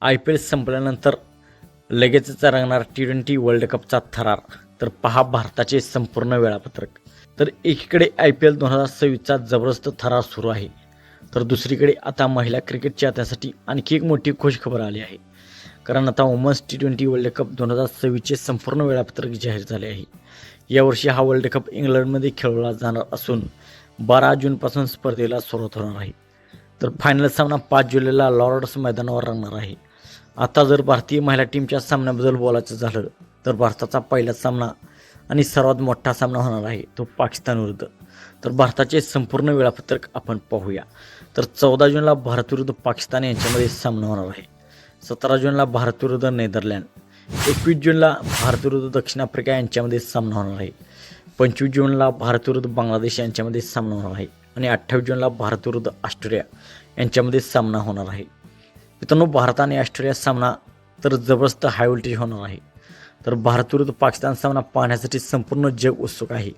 I P L संपल्यानंतर लगेचच रंगणार T20 वर्ल्ड कपचा थरार. तर पहा भारताचे संपूर्ण वेळापत्रक. तर एकीकडे IPL 2026चा जबरदस्त थरार सुरू आहे, तर दुसरीकडे आता महिला क्रिकेट चाहत्यांसाठी आणखी एक मोठी खुशखबर आली आहे. कारण आता वुमन्स T20 वर्ल्ड कप 2026चे संपूर्ण वेळापत्रक जाहीर झाले आहे. यावर्षी हा वर्ल्ड कप इंग्लंडमध्ये खेळवला जाणार असून 12 जूनपासून स्पर्धेला सुरुवात होणार आहे. तर फायनल सामना 5 जुलैला लॉर्ड्स मैदानावर रंगणार आहे. आता जर भारतीय महिला टीमच्या सामन्याबद्दल बोलायचं झालं तर भारताचा पहिला सामना आणि सर्वात मोठा सामना होणार आहे तो पाकिस्तान विरुद्ध. तर भारताचे संपूर्ण वेळापत्रक आपण पाहूया. तर 14 जूनला भारत विरुद्ध पाकिस्तान यांच्यामध्ये सामना होणार आहे. 17 जूनला भारत विरुद्ध नेदरलँड, 21 जूनला भारत विरुद्ध दक्षिण आफ्रिका यांच्यामध्ये सामना होणार आहे. 25 जूनला भारत विरुद्ध बांगलादेश यांच्यामध्ये सामना होणार आहे आणि 28 जूनला भारत विरुद्ध ऑस्ट्रेलिया यांच्यामध्ये सामना होणार आहे. मित्रांनो, भारत आणि ऑस्ट्रेलिया सामना तर जबरदस्त हाय व्होल्टेज होणार आहे. तर भारत विरुद्ध पाकिस्तान सामना पाहण्यासाठी संपूर्ण जग उत्सुक आहे.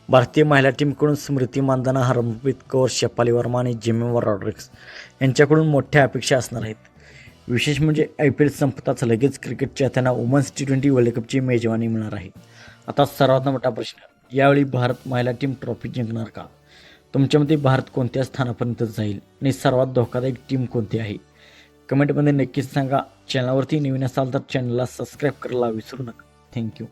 भारतीय महिला टीमकडून स्मृती मानधना, हरमनप्रीत कौर, शेफाली वर्मा आणि जेमिमा रॉड्रिग्स यांच्याकडून मोठ्या अपेक्षा असणार आहेत. विशेष म्हणजे IPL संपताच लगेच क्रिकेट चाहत्यांना वुमन्स T20 वर्ल्ड कपची मेजवानी मिळणार आहे. आता सर्वात मोठा प्रश्न, यावेळी भारत महिला टीम ट्रॉफी जिंकणार का? तुमच्या मते भारत कोणत्या स्थानापर्यंत जाईल आणि सर्वात धोकादायक टीम कोणती आहे? कमेंटमध्ये नक्कीच सांगा. चॅनलवरती नवीन असाल तर चॅनलला सबस्क्राईब करायला विसरू नका. थँक्यू.